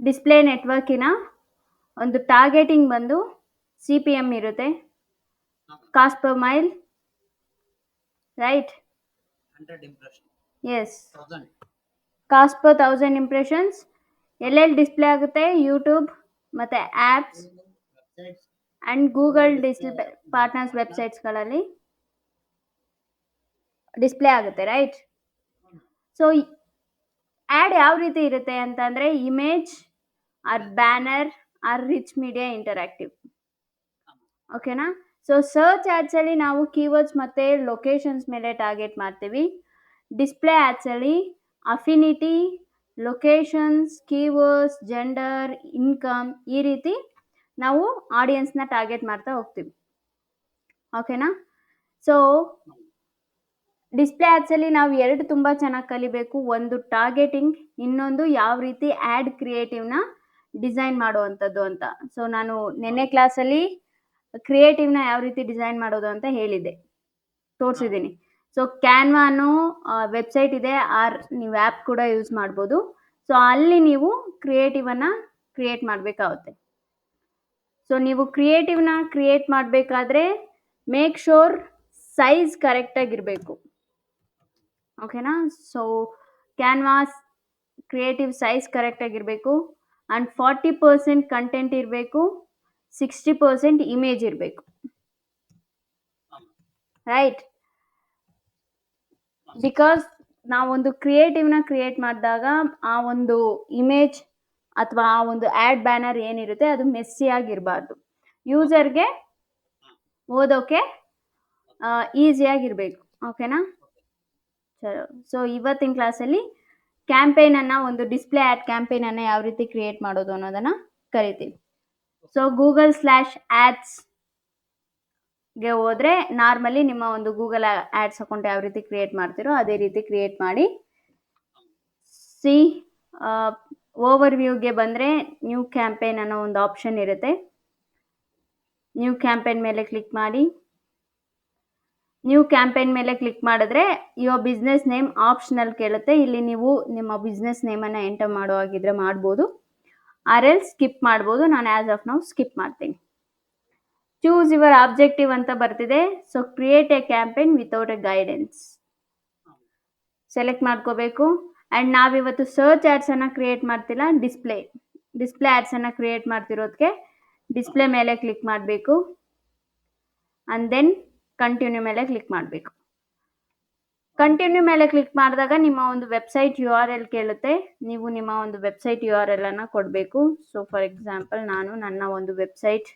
Display ನೆಟ್ವರ್ಕಿನ ಒಂದು targeting ಬಂದು CPM ಇರುತ್ತೆ, cost per mile, right? 100 impression. Yes, 1000. Cost per 1000 impressions. ಎಲ್ಲೆಲ್ಲಿ ಡಿಸ್ಪ್ಲೇ ಆಗುತ್ತೆ? ಯೂಟ್ಯೂಬ್ ಮತ್ತು apps Websites. And Google display partners ವೆಬ್ಸೈಟ್ಸ್ಗಳಲ್ಲಿ ಡಿಸ್ಪ್ಲೇ ಆಗುತ್ತೆ, ರೈಟ್? ಸೊ ಆ್ಯಡ್ ಯಾವ ರೀತಿ ಇರುತ್ತೆ ಅಂತಂದರೆ image or banner or rich media interactive. ಓಕೆನಾ? ಸೊ ಸರ್ಚ್ ಆ್ಯಡ್ಸಲ್ಲಿ ನಾವು ಕೀವರ್ಡ್ಸ್ ಮತ್ತು ಲೊಕೇಶನ್ಸ್ ಮೇಲೆ ಟಾರ್ಗೆಟ್ ಮಾಡ್ತೀವಿ. ಡಿಸ್ಪ್ಲೇ ಆ್ಯಡ್ಸಲ್ಲಿ affinity, locations, keywords, gender, income, ಈ ರೀತಿ ನಾವು ಆಡಿಯನ್ಸ್ನ ಟಾರ್ಗೆಟ್ ಮಾಡ್ತಾ ಹೋಗ್ತೀವಿ. ಓಕೆನಾ? ಸೊ ಡಿಸ್ಪ್ಲೇ ಆ್ಯಡ್ಸಲ್ಲಿ ನಾವು ಎರಡು ತುಂಬ ಚೆನ್ನಾಗಿ ಕಲಿಬೇಕು. ಒಂದು ಟಾರ್ಗೆಟಿಂಗ್, ಇನ್ನೊಂದು ಯಾವ ರೀತಿ ಆ್ಯಡ್ ಕ್ರಿಯೇಟಿವ್ನ ಡಿಸೈನ್ ಮಾಡುವಂಥದ್ದು ಅಂತ. ಸೊ ನಾನು ನಿನ್ನೆ ಕ್ಲಾಸಲ್ಲಿ ಕ್ರಿಯೇಟಿವ್ನ ಯಾವ ರೀತಿ ಡಿಸೈನ್ ಮಾಡೋದು ಅಂತ ಹೇಳಿದ್ದೆ, ತೋರಿಸಿದ್ದೀನಿ. ಸೊ ಕ್ಯಾನ್ವಾ ಅನ್ನೋ ವೆಬ್ಸೈಟ್ ಇದೆ, ಆರ್ ನೀವು ಆ್ಯಪ್ ಕೂಡ ಯೂಸ್ ಮಾಡ್ಬೋದು. ಸೊ ಅಲ್ಲಿ ನೀವು ಕ್ರಿಯೇಟಿವನ್ನು ಕ್ರಿಯೇಟ್ ಮಾಡಬೇಕಾಗುತ್ತೆ. ಸೊ ನೀವು ಕ್ರಿಯೇಟಿವ್ನ ಕ್ರಿಯೇಟ್ ಮಾಡಬೇಕಾದ್ರೆ ಮೇಕ್ ಶೋರ್ ಸೈಜ್ ಕರೆಕ್ಟಾಗಿರಬೇಕು. ಓಕೆನಾ? ಸೊ ಕ್ಯಾನ್ವಾಸ್ ಕ್ರಿಯೇಟಿವ್ ಸೈಜ್ ಕರೆಕ್ಟಾಗಿರಬೇಕು ಆ್ಯಂಡ್ 40% ಕಂಟೆಂಟ್ ಇರಬೇಕು, 60% ಇಮೇಜ್ ಇರಬೇಕು, ರೈಟ್? ಬಿಕಾಸ್ ನಾವೊಂದು ಕ್ರಿಯೇಟಿವ್ನ ಕ್ರಿಯೇಟ್ ಮಾಡಿದಾಗ ಆ ಒಂದು ಇಮೇಜ್ ಅಥವಾ ಆ ಒಂದು ಆ್ಯಡ್ ಬ್ಯಾನರ್ ಏನಿರುತ್ತೆ ಅದು ಮೆಸ್ಸಿಯಾಗಿರಬಾರ್ದು, ಯೂಸರ್ಗೆ ಓದೋಕ್ಕೆ ಈಸಿಯಾಗಿರಬೇಕು. ಓಕೆನಾ? ಚಲೋ. ಸೊ ಇವತ್ತಿನ ಕ್ಲಾಸಲ್ಲಿ ಕ್ಯಾಂಪೇನನ್ನು, ಒಂದು ಡಿಸ್ಪ್ಲೇ ಆ್ಯಡ್ ಕ್ಯಾಂಪೇನನ್ನು ಯಾವ ರೀತಿ ಕ್ರಿಯೇಟ್ ಮಾಡೋದು ಅನ್ನೋದನ್ನು ಕರಿತೀವಿ. ಸೊ Google/Ads-ಗೆ ಹೋದರೆ ನಾರ್ಮಲಿ ನಿಮ್ಮ ಒಂದು ಗೂಗಲ್ ಆ್ಯಡ್ಸ್ ಅಕೌಂಟ್ ಯಾವ ರೀತಿ ಕ್ರಿಯೇಟ್ ಮಾಡ್ತೀರೋ ಅದೇ ರೀತಿ ಕ್ರಿಯೇಟ್ ಮಾಡಿ. ಓವರ್ವ್ಯೂಗೆ ಬಂದರೆ ನ್ಯೂ ಕ್ಯಾಂಪೇನ್ ಅನ್ನೋ ಒಂದು ಆಪ್ಷನ್ ಇರುತ್ತೆ. ನ್ಯೂ ಕ್ಯಾಂಪೇನ್ ಮೇಲೆ ಕ್ಲಿಕ್ ಮಾಡಿ. ನ್ಯೂ ಕ್ಯಾಂಪೇನ್ ಮೇಲೆ ಕ್ಲಿಕ್ ಮಾಡಿದ್ರೆ ಯುವರ್ ಬಿಸ್ನೆಸ್ ನೇಮ್ ಆಪ್ಷನಲ್ ಕೇಳುತ್ತೆ. ಇಲ್ಲಿ ನೀವು ನಿಮ್ಮ ಬಿಸ್ನೆಸ್ ನೇಮನ್ನು ಎಂಟರ್ ಮಾಡೋ ಹಾಗಿದ್ರೆ ಮಾಡ್ಬೋದು, ಆರ್ ಎಲ್ ಸ್ಕಿಪ್ ಮಾಡ್ಬೋದು. ನಾನು ಆ್ಯಸ್ ಆಫ್ ನೌ ಸ್ಕಿಪ್ ಮಾಡ್ತೀನಿ. ಚೂಸ್ ಯುವರ್ ಆಬ್ಜೆಕ್ಟಿವ್ ಅಂತ ಬರ್ತಿದೆ. So create A campaign without A guidance select ಮಾಡ್ಕೋಬೇಕು. ಆ್ಯಂಡ್ ನಾವಿವತ್ತು ಸರ್ಚ್ ಆ್ಯಡ್ಸನ್ನು ಕ್ರಿಯೇಟ್ ಮಾಡ್ತಿಲ್ಲ, ಡಿಸ್ಪ್ಲೇ ಆ್ಯಡ್ಸನ್ನು ಕ್ರಿಯೇಟ್ ಮಾಡ್ತಿರೋದಕ್ಕೆ ಡಿಸ್ಪ್ಲೇ ಮೇಲೆ ಕ್ಲಿಕ್ ಮಾಡಬೇಕು ಆ್ಯಂಡ್ ದೆನ್ ಕಂಟಿನ್ಯೂ ಮೇಲೆ ಕ್ಲಿಕ್ ಮಾಡಬೇಕು. ಕಂಟಿನ್ಯೂ ಮೇಲೆ ಕ್ಲಿಕ್ ಮಾಡಿದಾಗ ನಿಮ್ಮ ಒಂದು ವೆಬ್ಸೈಟ್ URL ಕೇಳುತ್ತೆ. ನೀವು ನಿಮ್ಮ ಒಂದು ವೆಬ್ಸೈಟ್ URL ಅನ್ನು ಕೊಡಬೇಕು. ಸೊ ಫಾರ್ ಎಕ್ಸಾಂಪಲ್ ನಾನು ನನ್ನ ಒಂದು ವೆಬ್ಸೈಟ್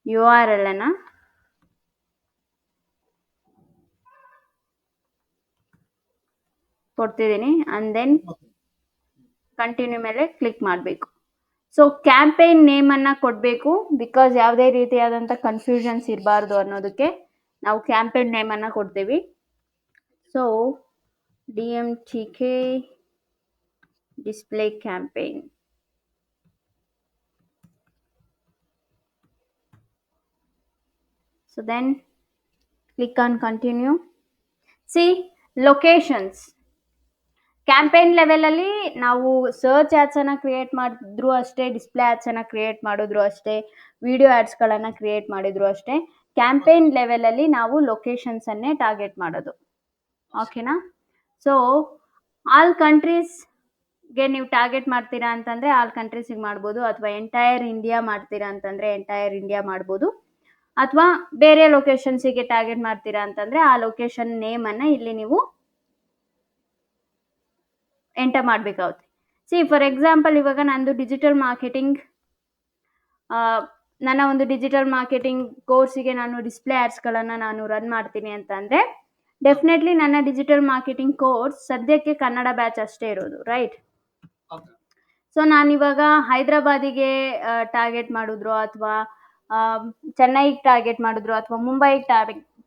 URL ಅನ್ನು ಕೊಡ್ತಿದ್ದೀನಿ ಆ್ಯಂಡ್ ದೆನ್ ಕಂಟಿನ್ಯೂ ಮೇಲೆ ಕ್ಲಿಕ್ ಮಾಡಬೇಕು. ಸೊ ಕ್ಯಾಂಪೇನ್ ನೇಮನ್ನು ಕೊಡಬೇಕು, ಬಿಕಾಸ್ ಯಾವುದೇ ರೀತಿಯಾದಂಥ ಕನ್ಫ್ಯೂಷನ್ಸ್ ಇರಬಾರ್ದು ಅನ್ನೋದಕ್ಕೆ ನಾವು ಕ್ಯಾಂಪೇನ್ ನೇಮನ್ನು ಕೊಡ್ತೀವಿ. So DMTK display campaign. So then click on continue. See locations campaign ಲೆವೆಲಲ್ಲಿ ನಾವು ಸರ್ಚ್ ಆ್ಯಡ್ಸನ್ನು ಕ್ರಿಯೇಟ್ ಮಾಡಿದ್ರು ಅಷ್ಟೇ, ಡಿಸ್ಪ್ಲೇ ಆ್ಯಡ್ಸನ್ನು ಕ್ರಿಯೇಟ್ ಮಾಡಿದ್ರು ಅಷ್ಟೇ, ವಿಡಿಯೋ ಆ್ಯಡ್ಸ್ಗಳನ್ನು ಕ್ರಿಯೇಟ್ ಮಾಡಿದ್ರು ಅಷ್ಟೇ, ಕ್ಯಾಂಪೇನ್ ಲೆವೆಲಲ್ಲಿ ನಾವು ಲೊಕೇಶನ್ಸನ್ನೇ ಟಾರ್ಗೆಟ್ ಮಾಡೋದು. ಓಕೆನಾ? ಸೊ ಆಲ್ ಕಂಟ್ರೀಸ್ಗೆ ನೀವು ಟಾರ್ಗೆಟ್ ಮಾಡ್ತೀರಾ ಅಂತಂದರೆ ಆಲ್ ಕಂಟ್ರೀಸಿಗೆ ಮಾಡ್ಬೋದು, ಅಥವಾ ಎಂಟೈರ್ ಇಂಡಿಯಾ ಮಾಡ್ತೀರಾ ಅಂತಂದರೆ ಎಂಟೈರ್ ಇಂಡಿಯಾ ಮಾಡ್ಬೋದು, ಅಥವಾ ಬೇರೆ ಲೊಕೇಶನ್ಸಿಗೆ ಟಾರ್ಗೆಟ್ ಮಾಡ್ತೀರಾ ಅಂತಂದರೆ ಆ ಲೊಕೇಶನ್ ನೇಮನ್ನು ಇಲ್ಲಿ ನೀವು ಎಂಟರ್ ಮಾಡಬೇಕಾಗುತ್ತೆ. ಸಿ ಫಾರ್ ಎಕ್ಸಾಂಪಲ್ ಇವಾಗ ನಂದು ಡಿಜಿಟಲ್ ಮಾರ್ಕೆಟಿಂಗ್, ನನ್ನ ಒಂದು ಡಿಜಿಟಲ್ ಮಾರ್ಕೆಟಿಂಗ್ ಕೋರ್ಸಿಗೆ ನಾನು ಡಿಸ್ಪ್ಲೇ ಆ್ಯಡ್ಸ್ಗಳನ್ನು ನಾನು ರನ್ ಮಾಡ್ತೀನಿ ಅಂತಂದರೆ ಡೆಫಿನೆಟ್ಲಿ ನನ್ನ ಡಿಜಿಟಲ್ ಮಾರ್ಕೆಟಿಂಗ್ ಕೋರ್ಸ್ ಸದ್ಯಕ್ಕೆ ಕನ್ನಡ ಬ್ಯಾಚ್ ಅಷ್ಟೇ ಇರೋದು, ರೈಟ್? ಸೊ ನಾನಿವಾಗ ಹೈದ್ರಾಬಾದಿಗೆ ಟಾರ್ಗೆಟ್ ಮಾಡಿದ್ರು, ಅಥವಾ ಚೆನ್ನೈಗೆ ಟಾರ್ಗೆಟ್ ಮಾಡಿದ್ರು, ಅಥವಾ ಮುಂಬೈಗೆ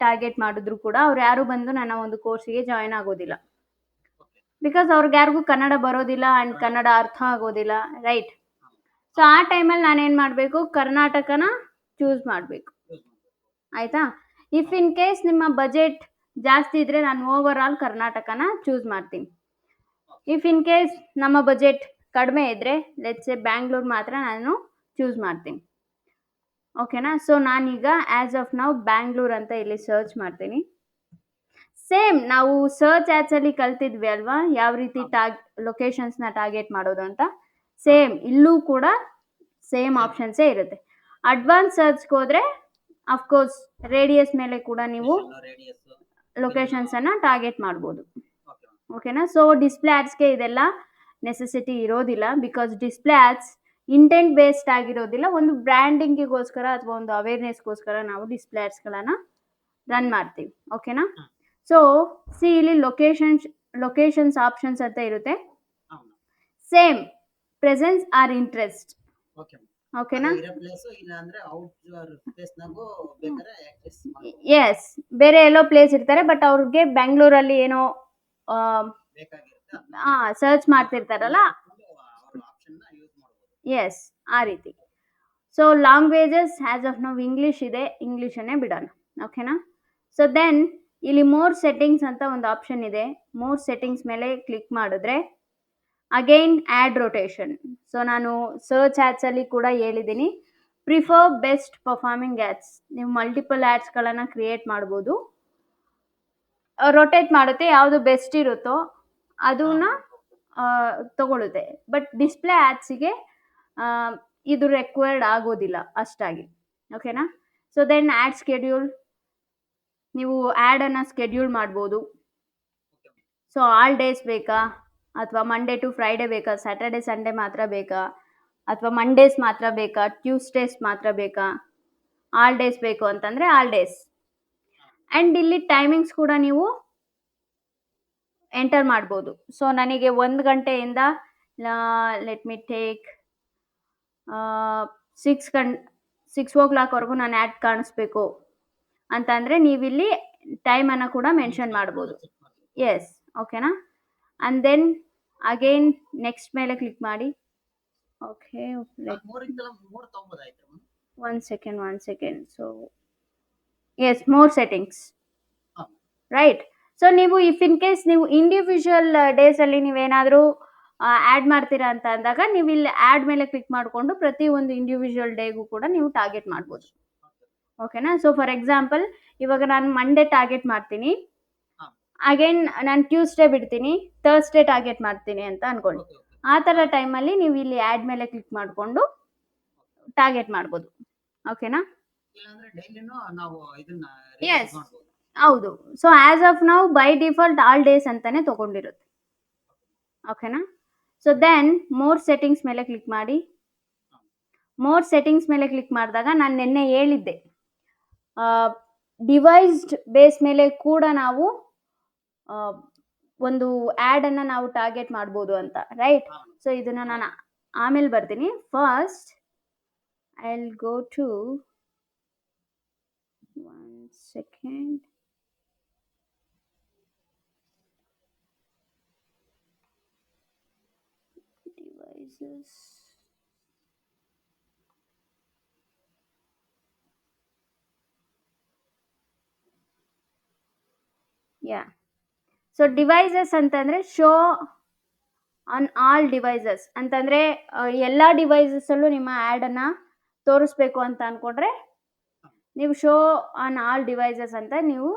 ಟಾರ್ಗೆಟ್ ಮಾಡಿದ್ರು ಕೂಡ ಅವ್ರು ಯಾರು ಬಂದು ನನ್ನ ಒಂದು ಕೋರ್ಸಿಗೆ ಜಾಯ್ನ್ ಆಗೋದಿಲ್ಲ, ಬಿಕಾಸ್ ಅವ್ರಿಗೆ ಯಾರಿಗೂ ಕನ್ನಡ ಬರೋದಿಲ್ಲ ಆ್ಯಂಡ್ ಕನ್ನಡ ಅರ್ಥ ಆಗೋದಿಲ್ಲ, ರೈಟ್? ಸೊ ಆ ಟೈಮಲ್ಲಿ ನಾನೇನು ಮಾಡಬೇಕು, ಕರ್ನಾಟಕನ ಚೂಸ್ ಮಾಡಬೇಕು, ಆಯಿತಾ? ಇಫ್ ಇನ್ ಕೇಸ್ ನಿಮ್ಮ ಬಜೆಟ್ ಜಾಸ್ತಿ ಇದ್ದರೆ ನಾನು ಓವರ್ ಆಲ್ ಕರ್ನಾಟಕನ ಚೂಸ್ ಮಾಡ್ತೀನಿ. ಇಫ್ ಇನ್ ಕೇಸ್ ನಮ್ಮ ಬಜೆಟ್ ಕಡಿಮೆ ಇದ್ದರೆ ಲೆಟ್ಸ್ ಸೇ ಬ್ಯಾಂಗ್ಳೂರ್ ಮಾತ್ರ ನಾನು ಚೂಸ್ ಮಾಡ್ತೀನಿ. ಓಕೆನಾ? ಸೊ ನಾನೀಗ ಆ್ಯಸ್ ಆಫ್ ನೌ ಬ್ಯಾಂಗ್ಳೂರ್ ಅಂತ ಇಲ್ಲಿ ಸರ್ಚ್ ಮಾಡ್ತೀನಿ. ಸೇಮ್ ನಾವು ಸರ್ಚ್ ಆ್ಯಡ್ಸಲ್ಲಿ ಕಲ್ತಿದ್ವಿ ಅಲ್ವಾ, ಯಾವ ರೀತಿ ಲೊಕೇಶನ್ಸ್ನ ಟಾರ್ಗೆಟ್ ಮಾಡೋದು ಅಂತ. ಸೇಮ್ ಇಲ್ಲೂ ಕೂಡ ಸೇಮ್ ಆಪ್ಷನ್ಸೇ ಇರುತ್ತೆ. ಅಡ್ವಾನ್ಸ್ ಸರ್ಚ್ಗೆ ಹೋದರೆ ಅಫ್ಕೋರ್ಸ್ ರೇಡಿಯಸ್ ಮೇಲೆ ಕೂಡ ನೀವು ರೇಡಿಯಸ್. ಲೊಕೇಶನ್ಸನ್ನು ಟಾರ್ಗೆಟ್ ಮಾಡ್ಬೋದು. ಓಕೆನಾ? ಸೊ ಡಿಸ್ಪ್ಲೇ ಆ್ಯಡ್ಸ್ಗೆ ಇದೆಲ್ಲ ನೆಸೆಸಿಟಿ ಇರೋದಿಲ್ಲ, because display ads intent based ಆಗಿರೋದಿಲ್ಲ. ಒಂದು ಬ್ರ್ಯಾಂಡಿಂಗಿಗೋಸ್ಕರ ಅಥವಾ ಒಂದು ಅವೇರ್ನೆಸ್ಗೋಸ್ಕರ ನಾವು ಡಿಸ್ಪ್ಲೇ ಆ್ಯಡ್ಸ್ಗಳನ್ನು ರನ್ ಮಾಡ್ತೀವಿ. ಓಕೆನಾ? ಸೊ ಸಿ ಇಲ್ಲಿ ಲೊಕೇಶನ್ಸ್ ಆಪ್ಷನ್ಸ್ ಅಂತ ಇರುತ್ತೆ. Same presence or interest. ಓಕೆನಾ? ಎಸ್, ಬೇರೆ ಎಲ್ಲೋ ಪ್ಲೇಸ್ ಇರ್ತಾರೆ, ಬಟ್ ಅವ್ರಿಗೆ ಬೆಂಗಳೂರಲ್ಲಿ ಏನೋ ಸರ್ಚ್ ಮಾಡ್ತಿರ್ತಾರಲ್ಲ, ಎಸ್, ಆ ರೀತಿ. ಸೊ ಲ್ಯಾಂಗ್ವೇಜಸ್ ಆ್ಯಸ್ ಆಫ್ ನಾವು ಇಂಗ್ಲೀಷ್ ಇದೆ, ಇಂಗ್ಲೀಷನ್ನೇ ಬಿಡೋಣ. ಓಕೆನಾ? ಸೊ ದೆನ್ ಇಲ್ಲಿ ಮೋರ್ ಸೆಟ್ಟಿಂಗ್ಸ್ ಅಂತ ಒಂದು ಆಪ್ಷನ್ ಇದೆ. ಮೋರ್ ಸೆಟ್ಟಿಂಗ್ಸ್ ಮೇಲೆ ಕ್ಲಿಕ್ ಮಾಡಿದ್ರೆ ಅಗೈನ್ ಆ್ಯಡ್ ರೊಟೇಷನ್. ಸೊ ನಾನು ಸರ್ಚ್ ಆ್ಯಡ್ಸಲ್ಲಿ ಕೂಡ ಹೇಳಿದ್ದೀನಿ, ಪ್ರಿಫರ್ ಬೆಸ್ಟ್ ಪರ್ಫಾರ್ಮಿಂಗ್ ಆ್ಯಡ್ಸ್. ನೀವು ಮಲ್ಟಿಪಲ್ ಆ್ಯಡ್ಸ್ಗಳನ್ನು ಕ್ರಿಯೇಟ್ ಮಾಡ್ಬೋದು. ರೊಟೇಟ್ ಮಾಡುತ್ತೆ, ಯಾವುದು ಬೆಸ್ಟ್ ಇರುತ್ತೋ ಅದನ್ನ ತಗೊಳುತ್ತೆ. ಬಟ್ ಡಿಸ್ಪ್ಲೇ ಆ್ಯಡ್ಸಿಗೆ ಇದು ರೆಕ್ವೈರ್ಡ್ ಆಗೋದಿಲ್ಲ ಅಷ್ಟಾಗಿ. ಓಕೆನಾ? ಸೊ ದೆನ್ ಆ್ಯಡ್ ಸ್ಕೆಡ್ಯೂಲ್, ನೀವು ಆ್ಯಡನ್ನು ಸ್ಕೆಡ್ಯೂಲ್ ಮಾಡ್ಬೋದು. ಸೊ ಆಲ್ ಡೇಸ್ ಬೇಕಾ, ಅಥವಾ ಮಂಡೇ ಟು ಫ್ರೈಡೇ ಬೇಕಾ, ಸ್ಯಾಟರ್ಡೆ ಸಂಡೇ ಮಾತ್ರ ಬೇಕಾ, ಅಥವಾ ಮಂಡೇಸ್ ಮಾತ್ರ ಬೇಕಾ, ಟ್ಯೂಸ್ಡೇಸ್ ಮಾತ್ರ ಬೇಕಾ, ಆಲ್ ಡೇಸ್ ಬೇಕು ಅಂತಂದರೆ ಆಲ್ ಡೇಸ್. ಆ್ಯಂಡ್ ಇಲ್ಲಿ ಟೈಮಿಂಗ್ಸ್ ಕೂಡ ನೀವು ಎಂಟರ್ ಮಾಡ್ಬೋದು. ಸೊ ನನಗೆ 1 ಗಂಟೆಯಿಂದ ಲೆಟ್ ಮಿ ಟೇಕ್ 6 o'clockವರೆಗೂ ನಾನು ಆ್ಯಡ್ ಕಾಣಿಸ್ಬೇಕು ಅಂತಂದರೆ ನೀವಿಲ್ಲಿ ಟೈಮನ್ನು ಕೂಡ ಮೆನ್ಷನ್ ಮಾಡ್ಬೋದು. ಎಸ್, ಓಕೆನಾ? ಆ್ಯಂಡ್ ದೆನ್ ಅಗೈನ್ ನೆಕ್ಸ್ಟ್ ಮೇಲೆ ಕ್ಲಿಕ್ ಮಾಡಿ. Okay, one second. So yes, more settings, right. So ನೀವು ಇಫ್ ಇನ್ ಕೇಸ್ ನೀವು ಇಂಡಿವಿಜುವಲ್ ಡೇಸಲ್ಲಿ ನೀವೇನಾದರೂ ಆ್ಯಡ್ ಮಾಡ್ತೀರಾ ಅಂತ ಅಂದಾಗ ನೀವು ಇಲ್ಲಿ ಆ್ಯಡ್ ಮೇಲೆ ಕ್ಲಿಕ್ ಮಾಡಿಕೊಂಡು ಪ್ರತಿ ಒಂದು ಇಂಡಿವಿಜುವಲ್ ಡೇಗೂ ಕೂಡ ನೀವು ಟಾರ್ಗೆಟ್ ಮಾಡ್ಬೋದು. ಓಕೆನಾ? ಸೊ ಫಾರ್ ಎಕ್ಸಾಂಪಲ್ ಇವಾಗ ನಾನು ಮಂಡೇ ಟಾರ್ಗೆಟ್ ಮಾಡ್ತೀನಿ, ಅಗೇನ್ ನಾನು ಟ್ಯೂಸ್ಡೇ ಬಿಡ್ತೀನಿ, ಥರ್ಸ್ಡೇ ಟಾರ್ಗೆಟ್ ಮಾಡ್ತೀನಿ ಅಂತ ಅನ್ಕೊಳ್ಳಿ. ಆ ಥರ ಟೈಮಲ್ಲಿ ನೀವು ಇಲ್ಲಿ ಆ್ಯಡ್ ಮೇಲೆ ಕ್ಲಿಕ್ ಮಾಡಿಕೊಂಡು ಟಾರ್ಗೆಟ್ ಮಾಡ್ಬೋದು. ಓಕೆನಾ? ಎಸ್, ಹೌದು. ಸೊ ಆ್ಯಸ್ ಆಫ್ ನಾವು ಬೈ ಡಿಫಾಲ್ಟ್ ಆಲ್ ಡೇಸ್ ಅಂತಾನೆ ತೊಗೊಂಡಿರುತ್ತೆ. ಓಕೆನಾ? ಸೊ ದೆನ್ ಮೋರ್ ಸೆಟ್ಟಿಂಗ್ಸ್ ಮೇಲೆ ಕ್ಲಿಕ್ ಮಾಡಿ. ಮೋರ್ ಸೆಟ್ಟಿಂಗ್ಸ್ ಮೇಲೆ ಕ್ಲಿಕ್ ಮಾಡಿದಾಗ ನಾನು ನಿನ್ನೆ ಹೇಳಿದ್ದೆ, ಡಿವೈಸ್ಡ್ ಬೇಸ್ ಮೇಲೆ ಕೂಡ ನಾವು ಒಂದು ಆ್ಯಡನ್ನು ನಾವು ಟಾರ್ಗೆಟ್ ಮಾಡ್ಬೋದು ಅಂತ, ರೈಟ್? ಸೊ ಇದನ್ನು ನಾನು ಆಮೇಲೆ ಬರ್ತೀನಿ. First I will go to 1 second. Devices. Yeah. So devices ಅಂತಂದರೆ ಶೋ ಆನ್ ಆಲ್ ಡಿವೈಸಸ್ ಅಂತಂದರೆ ಎಲ್ಲ ಡಿವೈಸಸ್ಸಲ್ಲೂ ನಿಮ್ಮ ಆ್ಯಡನ್ನು ತೋರಿಸ್ಬೇಕು ಅಂತ ಅಂದ್ಕೊಂಡ್ರೆ ನೀವು ಶೋ ಆನ್ ಆಲ್ ಡಿವೈಸಸ್ ಅಂತ ನೀವು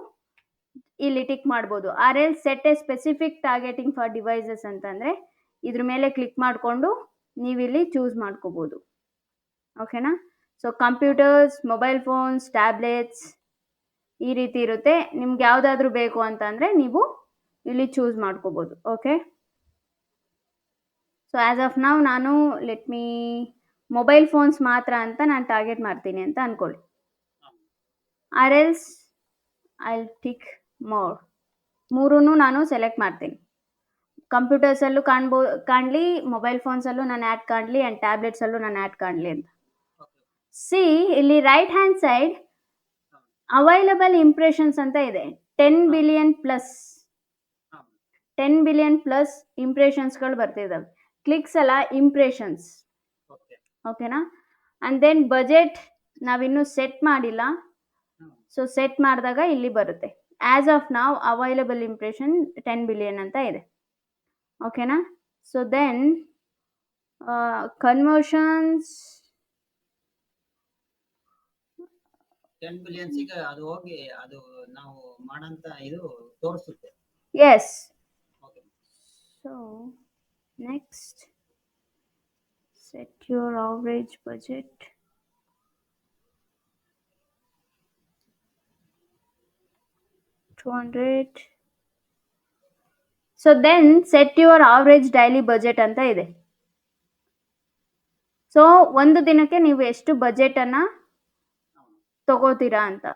ಇಲ್ಲಿ ಟಿಕ್ ಮಾಡ್ಬೋದು. Or else set a specific targeting for devices ಅಂತಂದರೆ ಇದ್ರ ಮೇಲೆ ಕ್ಲಿಕ್ ಮಾಡಿಕೊಂಡು ನೀವಿಲ್ಲಿ ಚೂಸ್ ಮಾಡ್ಕೋಬೋದು. ಓಕೆನಾ? So computers, mobile phones, tablets ಈ ರೀತಿ ಇರುತ್ತೆ. ನಿಮ್ಗೆ ಯಾವುದಾದ್ರೂ ಬೇಕು ಅಂತಂದರೆ ನೀವು ಇಲ್ಲಿ ಚೂಸ್ ಮಾಡ್ಕೋಬೋದು. ಓಕೆ? ಸೊ ಆ್ಯಸ್ ಆಫ್ ನಾವು ನಾನು ಲೆಟ್ ಮೀ ಮೊಬೈಲ್ ಫೋನ್ಸ್ ಮಾತ್ರ ಅಂತ ನಾನು ಟಾರ್ಗೆಟ್ ಮಾಡ್ತೀನಿ ಅಂತ ಅಂದ್ಕೊಳ್ಳಿ. Or else I tick more, ಮೂರೂ ನಾನು ಸೆಲೆಕ್ಟ್ ಮಾಡ್ತೀನಿ. ಕಂಪ್ಯೂಟರ್ಸಲ್ಲೂ ಕಾಣಲಿ, ಮೊಬೈಲ್ ಫೋನ್ಸಲ್ಲೂ ನಾನು ಆ್ಯಡ್ ಕಾಣಲಿ, ಆ್ಯಂಡ್ ಟ್ಯಾಬ್ಲೆಟ್ಸಲ್ಲೂ ನಾನು ಆ್ಯಡ್ ಕಾಣಲಿ ಅಂತ. ಸಿ ಇಲ್ಲಿ right hand side available impressions ಅಂತ ಇದೆ. 10 billion ಪ್ಲಸ್ ಇಂಪ್ರೆಷನ್ಸ್ಗಳು ಬರ್ತಿದ್ದಾವೆ. ಕ್ಲಿಕ್ಸ್ ಅಲ್ಲ, ಇಂಪ್ರೆಷನ್ಸ್. ಓಕೆನಾ? ಆ್ಯಂಡ್ ದೆನ್ ಬಜೆಟ್ ನಾವಿನ್ನೂ ಸೆಟ್ ಮಾಡಿಲ್ಲ. ಸೊ ಸೆಟ್ ಮಾಡಿದಾಗ ಇಲ್ಲಿ ಬರುತ್ತೆ. ಆ್ಯಸ್ ಆಫ್ ನಾವು ಅವೈಲಬಲ್ ಇಂಪ್ರೆಷನ್ 10 billion ಅಂತ ಇದೆ. ಓಕೆನಾ? ಸೊ ದೆನ್ ಕನ್ವರ್ಷನ್ಸ್ 10 ಬಿಲಿಯನ್ಸಿಗೆ ಅದು ಹೋಗಿ ಅದು ನಾವು ಮಾಡಂತ ಇದು ತೋರಿಸುತ್ತೆ. Yes. Okay. So next set your average budget. $200. So then set your average daily budget ಅಂತ ಇದೆ. ಸೊ ಒಂದು ದಿನಕ್ಕೆ ನೀವು ಎಷ್ಟು ಬಜೆಟ್ ಅನ್ನ ತಗೋತೀರಾ ಅಂತ.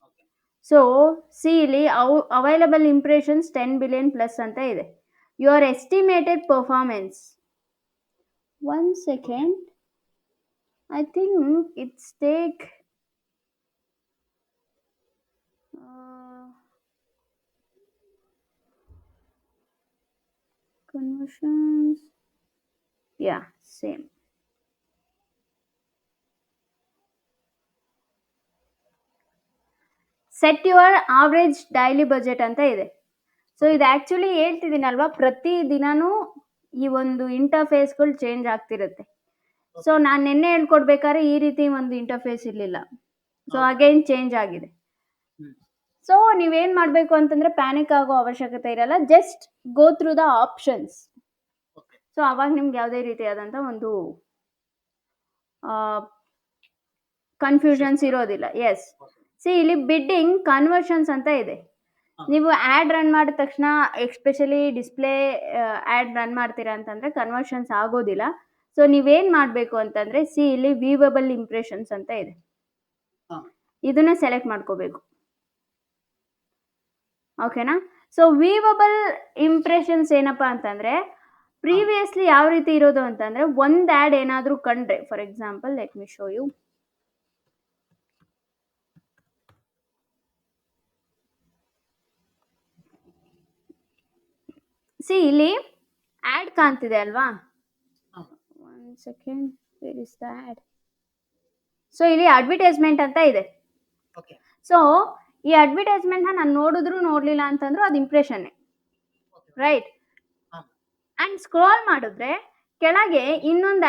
ಓಕೆ. ಸೊ ಸಿ ಇಲ್ಲಿ ಅವೈಲಬಲ್ ಇಂಪ್ರೆಷನ್ಸ್ 10 ಬಿಲಿಯನ್ ಪ್ಲಸ್ ಅಂತ ಇದೆ. Your estimated performance, 1 second, I think it's take conversions, yeah, same. Set your average daily budget ಅಂತ ಇದೆ. ಸೊ ಇದು ಆಕ್ಚುಲಿ ಹೇಳ್ತಿದ್ದೀನಲ್ವಾ, ಪ್ರತಿ ದಿನಾನೂ ಈ ಒಂದು ಇಂಟರ್ಫೇಸ್ಗಳು ಚೇಂಜ್ ಆಗ್ತಿರುತ್ತೆ. ಸೊ ನಾನು ನಿನ್ನೆ ಹೇಳ್ಕೊಡ್ಬೇಕಾದ್ರೆ ಈ ರೀತಿ ಒಂದು ಇಂಟರ್ಫೇಸ್ ಇರಲಿಲ್ಲ. ಸೊ ಅಗೈನ್ ಚೇಂಜ್ ಆಗಿದೆ. ಸೊ ನೀವೇನ್ ಮಾಡಬೇಕು ಅಂತಂದ್ರೆ ಪ್ಯಾನಿಕ್ ಆಗೋ ಅವಶ್ಯಕತೆ ಇರಲ್ಲ. Just go through the options. So ಅವಾಗ ನಿಮ್ಗೆ ಯಾವುದೇ ರೀತಿಯಾದಂಥ ಒಂದು ಕನ್ಫ್ಯೂಷನ್ಸ್ ಇರೋದಿಲ್ಲ. ಎಸ್. ಸಿ ಇಲ್ಲಿ ಬಿಡ್ಡಿಂಗ್ ಕನ್ವರ್ಷನ್ಸ್ ಅಂತ ಇದೆ. ನೀವು ಆ್ಯಡ್ ರನ್ ಮಾಡಿದ ತಕ್ಷಣ, ಎಸ್ಪೆಷಲಿ ಡಿಸ್ಪ್ಲೇ ಆ್ಯಡ್ ರನ್ ಮಾಡ್ತೀರಾ ಅಂತಂದರೆ ಕನ್ವರ್ಷನ್ಸ್ ಆಗೋದಿಲ್ಲ. ಸೊ ನೀವೇನು ಮಾಡಬೇಕು ಅಂತಂದರೆ, ಸಿ ಇಲ್ಲಿ ವ್ಯೂವಬಲ್ ಇಂಪ್ರೆಷನ್ಸ್ ಅಂತ ಇದೆ, ಇದನ್ನ ಸೆಲೆಕ್ಟ್ ಮಾಡ್ಕೋಬೇಕು. ಓಕೆನಾ? ಸೊ ವ್ಯೂವಬಲ್ ಇಂಪ್ರೆಷನ್ಸ್ ಏನಪ್ಪ ಅಂತಂದರೆ, ಪ್ರೀವಿಯಸ್ಲಿ ಯಾವ ರೀತಿ ಇರೋದು ಅಂತಂದರೆ, ಒಂದು ಆ್ಯಡ್ ಏನಾದರೂ ಕಂಡ್ರೆ, for example let me show you. See ಇಲ್ಲಿ ಆ್ಯಡ್ ಕಾಣ್ತಿದೆ ಅಲ್ವಾ? 1 second, where is the ad? So ಇಲ್ಲಿ ಅಡ್ವರ್ಟೈಸ್ಮೆಂಟ್ ಅಂತ ಇದೆ. ಸೊ ಈ ಅಡ್ವರ್ಟೈಸ್ಮೆಂಟ್ನ ನಾನು ನೋಡಿದ್ರು ನೋಡಲಿಲ್ಲ ಅಂತಂದ್ರು ಅದು ಇಂಪ್ರೆಷನ್ನೇ, ರೈಟ್? ಆ್ಯಂಡ್ ಸ್ಕ್ರೋಲ್ ಮಾಡಿದ್ರೆ ಕೆಳಗೆ ಇನ್ನೊಂದು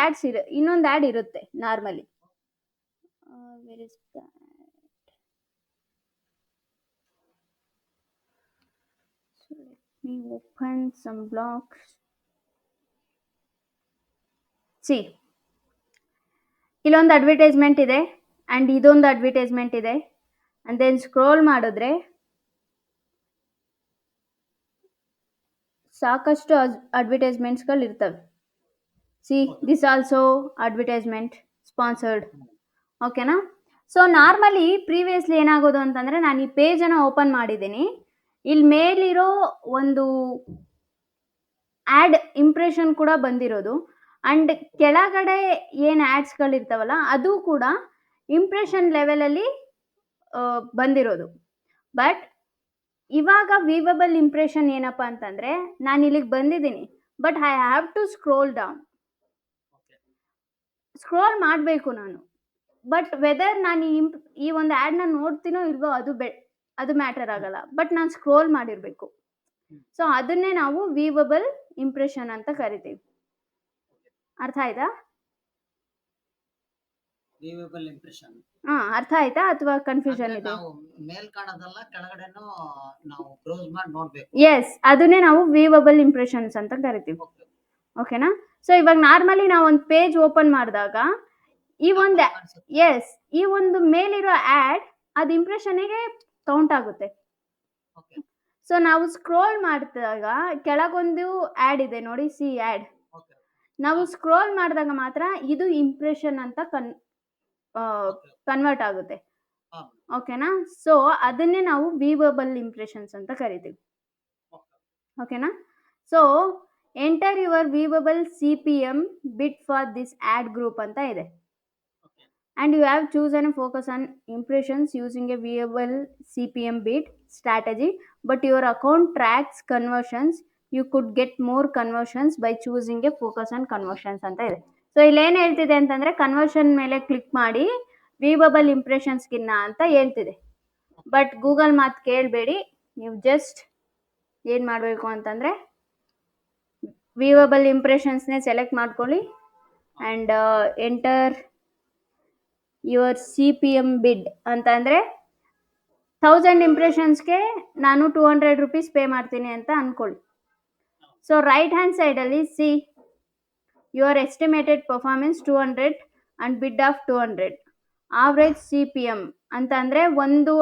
ಆ್ಯಡ್ ಇರುತ್ತೆ normally. Wear is the me open some blocks. See, ಇಲ್ಲೊಂದು ಅಡ್ವರ್ಟೈಸ್ಮೆಂಟ್ ಇದೆ ಆ್ಯಂಡ್ ಇದೊಂದು ಅಡ್ವರ್ಟೈಸ್ಮೆಂಟ್ ಇದೆ. ಆ್ಯಂಡ್ ದೆನ್ ಸ್ಕ್ರೋಲ್ ಮಾಡಿದ್ರೆ ಸಾಕಷ್ಟು ಅಡ್ವರ್ಟೈಸ್ಮೆಂಟ್ಸ್ಗಳು ಇರ್ತವೆ. C, this also advertisement sponsored. ಓಕೆನಾ? ಸೊ ನಾರ್ಮಲಿ ಪ್ರೀವಿಯಸ್ಲಿ ಏನಾಗೋದು ಅಂತಂದರೆ, ನಾನು ಈ ಪೇಜನ್ನು ಓಪನ್ ಮಾಡಿದ್ದೀನಿ, ಇಲ್ಲಿ ಮೇಲಿರೋ ಒಂದು ಆ್ಯಡ್ ಇಂಪ್ರೆಷನ್ ಕೂಡ ಬಂದಿರೋದು, ಆ್ಯಂಡ್ ಕೆಳಗಡೆ ಏನು ಆ್ಯಡ್ಸ್ಗಳಿರ್ತಾವಲ್ಲ ಅದು ಕೂಡ ಇಂಪ್ರೆಷನ್ ಲೆವೆಲಲ್ಲಿ ಬಂದಿರೋದು. ಬಟ್ ಇವಾಗ ವ್ಯೂವಬಲ್ ಇಂಪ್ರೆಷನ್ ಏನಪ್ಪ ಅಂತಂದರೆ, ನಾನು ಇಲ್ಲಿಗೆ ಬಂದಿದ್ದೀನಿ, but I have to scroll down. Scroll ಮಾಡಬೇಕು ನಾನು. ಬಟ್ ವೆದರ್ ನಾನು ಈ ಒಂದು ಆ್ಯಡ್ನ ನೋಡ್ತೀನೋ ಇಲ್ವೋ ಅದು ಮ್ಯಾಟರ್ ಆಗಲ್ಲ. ಬಟ್ ನಾನು ಸ್ಕ್ರೋಲ್ ಮಾಡಿರಬೇಕು. ಸೊ ಅದನ್ನೇ ನಾವು ವ್ಯೂವಬಲ್ ಇಂಪ್ರೆಷನ್ ಅಂತ ಕರಿತೀವಿ. ಅರ್ಥ ಆಯ್ತಾ? ವ್ಯೂವಬಲ್ ಇಂಪ್ರೆಷನ್. ಅರ್ಥ ಆಯ್ತಾ ಅಥವಾ ಕನ್ಫ್ಯೂಷನ್ ಇದೆ? ನಾವು ಮೇಲ್ ಕಾಣೋದಲ್ಲ, ಕೆಳಗಡೆನೂ ನಾವು ಕ್ಲೋಸ್ ಮಾಡಿ ನೋಡ್ಬೇಕು. ಎಸ್, ಅದನ್ನೇ ನಾವು ವ್ಯೂವಬಲ್ ಇಂಪ್ರೆಷನ್ಸ್ ಅಂತ ಕರಿತೀವಿ. ಓಕೆನಾ? ಸೊ ಇವಾಗ ನಾರ್ಮಲಿ ನಾವು ಒಂದು ಪೇಜ್ ಓಪನ್ ಮಾಡಿದಾಗ ಈ ಒಂದು ಮೇಲಿರೋ ಆ್ಯಡ್ ಅದು ಇಂಪ್ರೆಷನ್ಗೆ ಕೌಂಟ್ ಆಗುತ್ತೆ. ಸೊ ನಾವು ಸ್ಕ್ರೋಲ್ ಮಾಡಿದಾಗ ಕೆಳಗೊಂದು ಆ್ಯಡ್ ಇದೆ ನೋಡಿ, ಸಿ ಆ್ಯಡ್. ನಾವು ಸ್ಕ್ರೋಲ್ ಮಾಡಿದಾಗ ಮಾತ್ರ ಇದು ಇಂಪ್ರೆಷನ್ ಅಂತ ಕನ್ವರ್ಟ್ ಆಗುತ್ತೆ. ಓಕೆನಾ? ಸೊ ಅದನ್ನೇ ನಾವು ವ್ಯೂವಬಲ್ ಇಂಪ್ರೆಷನ್ಸ್ ಅಂತ ಕರಿತೀವಿ. ಓಕೆನಾ? So enter your viewable CPM bid for this ad group ಅಂತ ಇದೆ. And you have chosen a focus on impressions using a viewable CPM bid strategy, but your account tracks conversions. You could get more conversions by choosing a focus on conversions ಅಂತ ಇದೆ. So ಇಲ್ಲಿ ಏನು ಹೇಳ್ತಿದೆ ಅಂತಂದರೆ, conversion ಮೇಲೆ click ಮಾಡಿ ವ್ಯೂವಬಲ್ ಇಂಪ್ರೆಷನ್ಸ್ಗಿನ್ನ ಅಂತ ಹೇಳ್ತಿದೆ. But Google ಮಾತು ಕೇಳಬೇಡಿ, ನೀವು ಜಸ್ಟ್ ಏನು ಮಾಡಬೇಕು ಅಂತಂದರೆ ವ್ಯೂವಬಲ್ ಇಂಪ್ರೆಷನ್ಸ್ನೇ ಸೆಲೆಕ್ಟ್ ಮಾಡ್ಕೊಳ್ಳಿ ಆ್ಯಂಡ್ ಎಂಟರ್ ಯುವರ್ CPM ಬಿಡ್ ಅಂತಂದರೆ 1000 ಇಂಪ್ರೆಷನ್ಸ್ಗೆ ನಾನು 200 ರೂಪೀಸ್ ಪೇ ಮಾಡ್ತೀನಿ ಅಂತ ಅಂದ್ಕೊಳ್ಳಿ. ಸೊ ರೈಟ್ ಹ್ಯಾಂಡ್ ಸೈಡಲ್ಲಿ see your estimated performance 200 and bid of 200 average CPM ಅಂತ ಅಂದರೆ ಒಂದು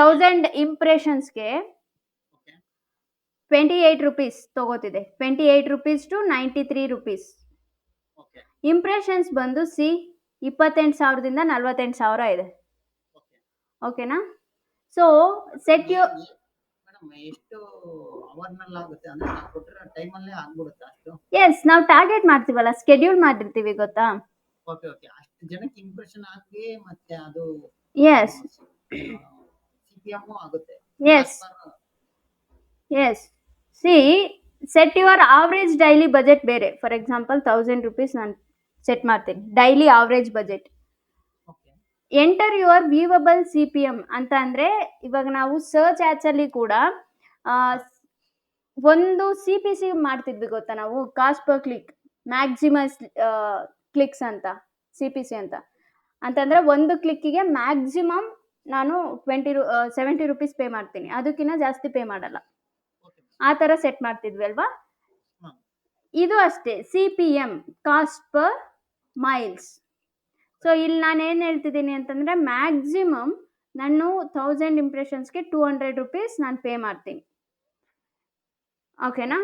1000 ಇಂಪ್ರೆಷನ್ಸ್ಗೆ ಓಕೆ 28 ರೂಪೀಸ್ ತಗೋತಿದೆ. 28 rupees to 93 rupees. Okay impressions ಬಂದು ಸಿ 28,000ದಿಂದ 48,000 ಇದೆ. ಓಕೆ ಓಕೆನಾ? ಸೊ ಸೆಟ್ ಯು ಮೇಡಮ್ ಎಷ್ಟು ಅವರ್ನಲ್ಲಿ ಆಗುತ್ತೆ ಅಂದ್ರೆ ನಾವು ಕೊಟ್ಟಿರೋ ಟೈಮಲ್ಲೇ ಆಗ್ಬಿಡುತ್ತೆ ಅಷ್ಟು? ಎಸ್, ನಾವು ಟಾರ್ಗೆಟ್ ಮಾಡ್ತೀವಲ್ಲ, ಸ್ಕೆಡ್ಯೂಲ್ ಮಾಡಿರ್ತೀವಿ ಗೊತ್ತಾ. ಓಕೆ ಓಕೆ ಅಷ್ಟು ಜನಕ್ಕೆ ಇಂಪ್ರೆಷನ್ ಆಗಿ ಮತ್ತೆ ಅದು ಎಸ್ CPM ಆಗುತ್ತೆ. Yes yes see set your average daily budget ಬೇರೆ. ಫಾರ್ ಎಕ್ಸಾಂಪಲ್ 1000 ರೂಪೀಸ್ ನಾನು ಸೆಟ್ ಮಾಡ್ತೀನಿ daily average budget. Okay enter your viewable CPM ಅಂತ ಅಂದರೆ ಇವಾಗ ನಾವು ಸರ್ಚ್ ಆ್ಯಡ್ಸಲ್ಲಿ ಕೂಡ ಒಂದು CPC ಮಾಡ್ತಿದ್ವಿ ಗೊತ್ತಾ ನಾವು, cost per click Maximus clicks ಅಂತ CPC ಅಂತಂದರೆ ಒಂದು ಕ್ಲಿಕ್ಕಿಗೆ ಮ್ಯಾಕ್ಸಿಮಮ್ ನಾನು 70 ರೂಪೀಸ್ ಪೇ ಮಾಡ್ತೀನಿ, ಅದಕ್ಕಿಂತ ಜಾಸ್ತಿ ಪೇ ಮಾಡಲ್ಲ. ಓಕೆ ಆ ಥರ ಸೆಟ್ ಮಾಡ್ತಿದ್ವಿ ಅಲ್ವಾ. ಹಾಂ ಇದು ಅಷ್ಟೇ CPM, cost per miles. So ಇಲ್ಲಿ ನಾನು ಏನು ಹೇಳ್ತಿದ್ದೀನಿ ಅಂತಂದರೆ ಮ್ಯಾಕ್ಸಿಮಮ್ ನಾನು 1000 ಇಂಪ್ರೆಷನ್ಸ್ಗೆ 200 ರೂಪೀಸ್ ನಾನು ಪೇ ಮಾಡ್ತೀನಿ. ಓಕೆನಾ?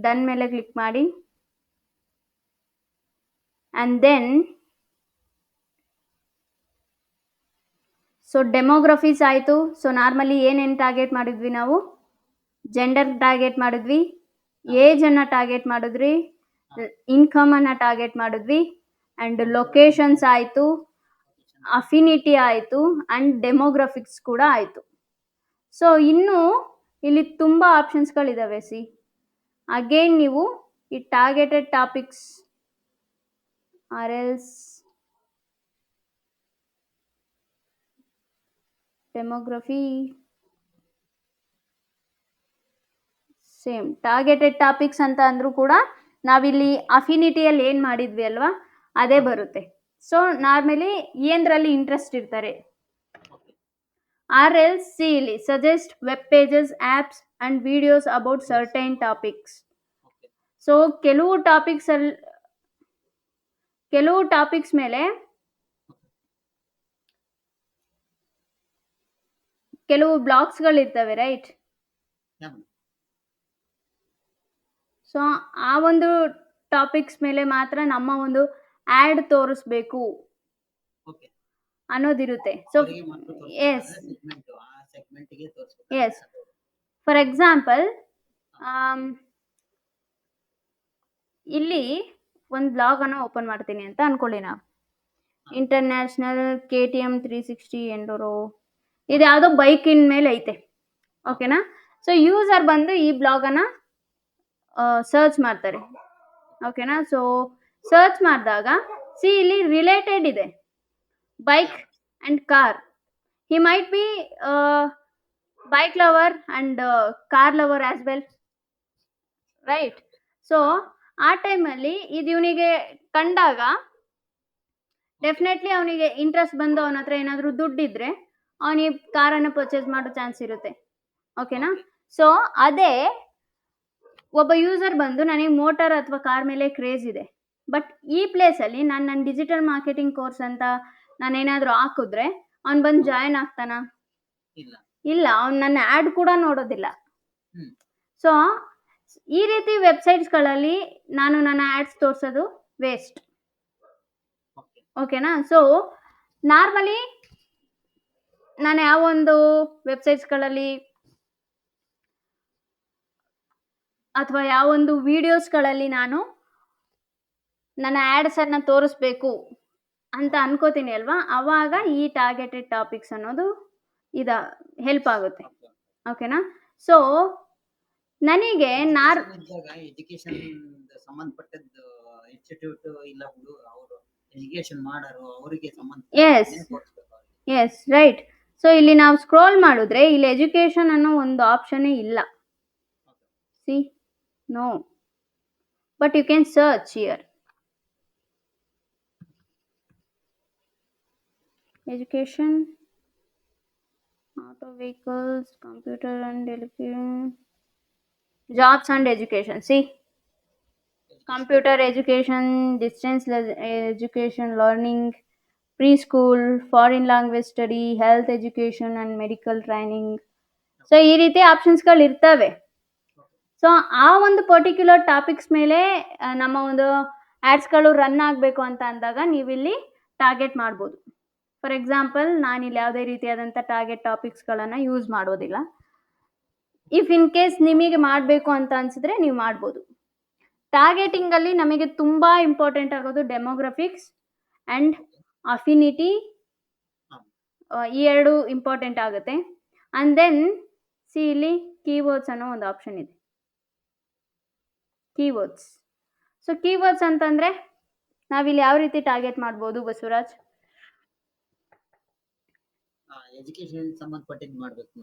ಡನ್ ಮೇಲೆ ಕ್ಲಿಕ್ ಮಾಡಿ. ಆ್ಯಂಡ್ ದೆನ್ ಸೊ ಡೆಮೋಗ್ರಫೀಸ್ ಆಯಿತು. ಸೊ ನಾರ್ಮಲಿ ಏನೇನು ಟಾರ್ಗೆಟ್ ಮಾಡಿದ್ವಿ ನಾವು, ಜೆಂಡರ್ ಟಾರ್ಗೆಟ್ ಮಾಡಿದ್ವಿ, ಏಜನ್ನು ಟಾರ್ಗೆಟ್ ಮಾಡಿದ್ವಿ, ಇನ್ಕಮನ್ನು ಟಾರ್ಗೆಟ್ ಮಾಡಿದ್ವಿ, ಆ್ಯಂಡ್ ಲೊಕೇಶನ್ಸ್ ಆಯಿತು, ಅಫಿನಿಟಿ ಆಯಿತು, ಆ್ಯಂಡ್ ಡೆಮೋಗ್ರಫಿಕ್ಸ್ ಕೂಡ ಆಯಿತು. ಸೊ ಇನ್ನು ಇಲ್ಲಿ ತುಂಬ ಆಪ್ಷನ್ಸ್ಗಳಿದ್ದಾವೆ. ಸಿ ಅಗೇನ್ ನೀವು ಈ targeted topics or else demography same targeted topics ಅಂತ ಅಂದರೂ ಕೂಡ ನಾವಿಲ್ಲಿ ಅಫಿನಿಟಿಯಲ್ಲಿ ಏನು ಮಾಡಿದ್ವಿ ಅಲ್ವಾ ಅದೇ ಬರುತ್ತೆ. ಸೊ ನಾರ್ಮಲಿ ಏನರಲ್ಲಿ ಇಂಟ್ರೆಸ್ಟ್ ಇರ್ತಾರೆ. ಆರ್ ಎಲ್ಸ್ ಸಿ ಇಲ್ಲಿ suggest web pages, apps and videos about certain topics. So ಕೆಲವು ಟಾಪಿಕ್ಸ್ ಮೇಲೆ ಕೆಲವು ಬ್ಲಾಗ್ಸ್ಗಳಿರ್ತವೆ, ರೈಟ್? ಸೊ ಆ ಒಂದು ಟಾಪಿಕ್ಸ್ ಮೇಲೆ ಮಾತ್ರ ನಮ್ಮ ಒಂದು ಆ್ಯಡ್ ತೋರಿಸ್ಬೇಕು ಅನ್ನೋದಿರುತ್ತೆ. So yes yes for example ಇಲ್ಲಿ ಒಂದು ಬ್ಲಾಗನ್ನು ಓಪನ್ ಮಾಡ್ತೀನಿ ಅಂತ ಅಂದ್ಕೊಳ್ಳಿ ನಾವು. ಇಂಟರ್ನ್ಯಾಷನಲ್ KTM 360 ಎಂಡೋರೋ ಇದು ಯಾವುದೋ ಬೈಕಿನ ಮೇಲೆ ಐತೆ, ಓಕೆನಾ? ಸೊ ಯೂಸರ್ ಬಂದು ಈ ಬ್ಲಾಗನ್ನು ಸರ್ಚ್ ಮಾಡ್ತಾರೆ, ಓಕೆನಾ? ಸೊ ಸರ್ಚ್ ಮಾಡಿದಾಗ ಸಿ ಇಲ್ಲಿ ರಿಲೇಟೆಡ್ ಇದೆ, bike and car. He might be bike lover and car lover as well, right? So ಆ ಟೈಮಲ್ಲಿ ಇದು ಇವನಿಗೆ ಕಂಡಾಗ ಡೆಫಿನೆಟ್ಲಿ ಅವನಿಗೆ ಇಂಟ್ರೆಸ್ಟ್ ಬಂದು ಅವನ ಹತ್ರ ಏನಾದರೂ ದುಡ್ಡಿದ್ರೆ ಅವನಿಗೆ ಕಾರನ್ನು ಪರ್ಚೇಸ್ ಮಾಡೋ ಚಾನ್ಸ್ ಇರುತ್ತೆ, ಓಕೆನಾ? ಸೊ ಅದೇ ಒಬ್ಬ ಯೂಸರ್ ಬಂದು ನನಗೆ ಮೋಟಾರ್ ಅಥವಾ ಕಾರ್ ಮೇಲೆ ಕ್ರೇಜ್ ಇದೆ, ಬಟ್ ಈ ಪ್ಲೇಸಲ್ಲಿ ನನ್ನ ಡಿಜಿಟಲ್ ಮಾರ್ಕೆಟಿಂಗ್ ಕೋರ್ಸ್ ಅಂತ ನಾನೇನಾದರೂ ಹಾಕಿದ್ರೆ ಅವ್ನು ಬಂದು ಜಾಯಿನ್ ಆಗ್ತಾನ? ಇಲ್ಲ, ಅವ್ನು ನನ್ನ ಆ್ಯಡ್ ಕೂಡ ನೋಡೋದಿಲ್ಲ. ಸೊ ಈ ರೀತಿ ವೆಬ್ಸೈಟ್ಸ್ಗಳಲ್ಲಿ ನಾನು ನನ್ನ ಆ್ಯಡ್ಸ್ ತೋರಿಸೋದು ವೇಸ್ಟ್, ಓಕೆನಾ? ಸೊ ನಾರ್ಮಲಿ ನಾನು ಯಾವೊಂದು ವೆಬ್ಸೈಟ್ಸ್ಗಳಲ್ಲಿ ಅಥವಾ ಯಾವೊಂದು ವಿಡಿಯೋಸ್ಗಳಲ್ಲಿ ನಾನು ನನ್ನ ಆ್ಯಡ್ಸನ್ನು ತೋರಿಸ್ಬೇಕು ಅಂತ ಅನ್ಕೋತೀನಿ ಅಲ್ವಾ, ಆವಾಗ ಈ ಟಾರ್ಗೆಟೆಡ್ ಟಾಪಿಕ್ಸ್ ಅನ್ನೋದು ಹೆಲ್ಪ್ ಆಗುತ್ತೆ, ಓಕೆನಾ? ಸೊ ನನಗೆ ಎಜುಕೇಶನ್ ಸಂಬಂಧಪಟ್ಟದ್ದು ಇನ್ಸ್ಟಿಟ್ಯೂಟ್ ಇಲ್ಲ ಬಿಡು, ಅವರು ಎಜುಕೇಶನ್ ಮಾಡೋರು ಅವರಿಗೆ ಸಂಬಂಧ. S right. ಸೊ ಇಲ್ಲಿ ನಾವು ಸ್ಕ್ರೋಲ್ ಮಾಡಿದ್ರೆ ಇಲ್ಲಿ ಎಜುಕೇಶನ್ ಅನ್ನೋ ಒಂದು ಆಪ್ಷನ್ನೇ ಇಲ್ಲ. See no, but you can search here education, auto vehicles, computer and education, jobs and education. See, computer education, distance education learning, preschool, foreign language study, health education and medical training. So ಈ ರೀತಿ ಆಪ್ಷನ್ಸ್ಗಳು ಇರ್ತವೆ. So ಆ ಒಂದು particular topics ಮೇಲೆ ನಮ್ಮ ಒಂದು ಆ್ಯಡ್ಸ್ಗಳು run ಆಗಬೇಕು ಅಂತ ಅಂದಾಗ ನೀವಿಲ್ಲಿ ಟಾರ್ಗೆಟ್ ಮಾಡ್ಬೋದು. ಫಾರ್ ಎಕ್ಸಾಂಪಲ್ ನಾನಿಲ್ಲಿ ಯಾವುದೇ ರೀತಿಯಾದಂಥ ಟಾರ್ಗೆಟ್ ಟಾಪಿಕ್ಸ್ಗಳನ್ನು ಯೂಸ್ ಮಾಡೋದಿಲ್ಲ. ಇಫ್ ಇನ್ ಕೇಸ್ ನಿಮಗೆ ಮಾಡಬೇಕು ಅಂತ ಅನಿಸಿದ್ರೆ ನೀವು ಮಾಡ್ಬೋದು. ಟಾರ್ಗೆಟಿಂಗಲ್ಲಿ ನಮಗೆ ತುಂಬ ಇಂಪಾರ್ಟೆಂಟ್ ಆಗೋದು ಡೆಮೋಗ್ರಫಿಕ್ಸ್ ಆ್ಯಂಡ್ ಅಫಿನಿಟಿ, ಈ ಎರಡು ಇಂಪಾರ್ಟೆಂಟ್ ಆಗುತ್ತೆ. ಆ್ಯಂಡ್ ದೆನ್ ಸಿ ಇಲ್ಲಿ ಕೀವರ್ಡ್ಸ್ ಅನ್ನೋ ಒಂದು ಆಪ್ಷನ್ ಇದೆ, ಕೀವರ್ಡ್ಸ್. ಸೊ ಕೀವರ್ಡ್ಸ್ ಅಂತಂದರೆ ನಾವಿಲ್ಲಿ ಯಾವ ರೀತಿ ಟಾರ್ಗೆಟ್ ಮಾಡ್ಬೋದು ಬಸವರಾಜ್? ಎಜುಕೇಶನ್ ಸಂಬಂಧಪಟ್ಟಿದ್ದು ಮಾಡಬೇಕು.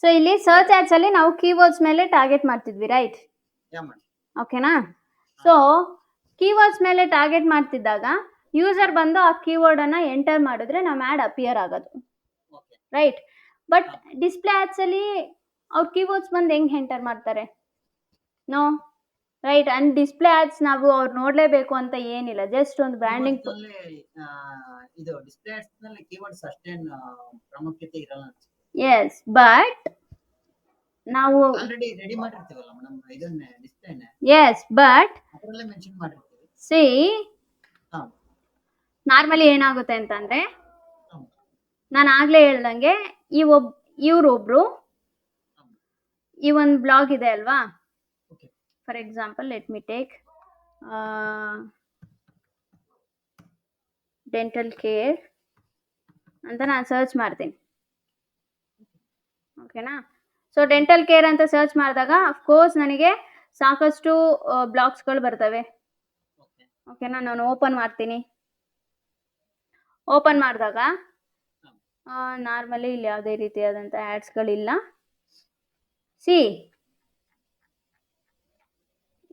ಸೊ ಇಲ್ಲಿ ಸರ್ಚ್ ಆ್ಯಡ್ಸ್ ಅಲ್ಲಿ ನಾವು ಕೀವರ್ಡ್ಸ್ ಮೇಲೆ ಟಾರ್ಗೆಟ್ ಮಾಡ್ತಿದ್ವಿ, ರೈಟ್? ಓಕೆನಾ? ಸೊ ಕೀವರ್ಡ್ಸ್ ಮೇಲೆ ಟಾರ್ಗೆಟ್ ಮಾಡ್ತಿದ್ದಾಗ ಯೂಸರ್ ಬಂದು ಆ ಕೀವರ್ಡನ್ನು ಎಂಟರ್ ಮಾಡಿದ್ರೆ ನಮ್ಮ ಆ್ಯಡ್ ಅಪಿಯರ್ ಆಗೋದು, ರೈಟ್? ಬಟ್ ಡಿಸ್ಪ್ಲೇ ಆ್ಯಡ್ಸಲ್ಲಿ ಅವ್ರು ಕೀವರ್ಡ್ಸ್ ಬಂದು ಹೆಂಗೆ ಎಂಟರ್ ಮಾಡ್ತಾರೆ? No, right? And display ads ನಾವು ಅವ್ರು ನೋಡಲೇಬೇಕು ಅಂತ ಏನಿಲ್ಲ, ಜಸ್ಟ್ ಒಂದು ಬ್ರ್ಯಾಂಡಿಂಗ್. ಇದು ಡಿಸ್ಪ್ಲೇ ಆಡ್ಸ್ ನಲ್ಲಿ ಕೀವರ್ಡ್ಸ್ ಅಷ್ಟೇನು ಪ್ರಾಮುಖ್ಯತೆ ಇರಲ್ಲ. ಎಸ್, ಬಟ್ ನಾವು ಆಲ್ರೆಡಿ ರೆಡಿ ಮಾಡಿರ್ತೀವಲ್ಲ ಮೇಡಮ್ ಇದನ್ನೇ ಡಿಸ್ಪ್ಲೇನೆ ಎಸ್ ಬಟ್ ಅದರಲ್ಲೇ ಮೆನ್ಷನ್ ಮಾಡಿರ್ತೀವಿ. ಸಿ ಹಾ ನಾರ್ಮಲಿ ಏನಾಗುತ್ತೆ ಅಂತಂದ್ರೆ ಹಾ ನಾನು ಆಗ್ಲೇ ಹೇಳ್ದಂಗೆ ಇವ್ರೊಬ್ರು ಈ ಒಂದು ಬ್ಲಾಗ್ ಇದೆ ಅಲ್ವಾ, okay for example let me take dental care ಅಂತ ನಾನು ಸರ್ಚ್ ಮಾಡ್ತೀನಿ. ಓಕೆನಾ? ಸೊ ಡೆಂಟಲ್ ಕೇರ್ ಅಂತ ಸರ್ಚ್ ಮಾಡಿದಾಗ ಅಫ್ಕೋರ್ಸ್ ನನಗೆ ಸಾಕಷ್ಟು ಬ್ಲಾಗ್ಸ್ಗಳು ಬರ್ತವೆ. ಓಕೆ ಓಕೆನಾ? ನಾನು ಓಪನ್ ಮಾಡ್ತೀನಿ. ಓಪನ್ ಮಾಡಿದಾಗ ನಾರ್ಮಲಿ ಇಲ್ಲಿ ಯಾವುದೇ ರೀತಿಯಾದಂಥ ಆ್ಯಡ್ಸ್ಗಳಿಲ್ಲ. ಸಿ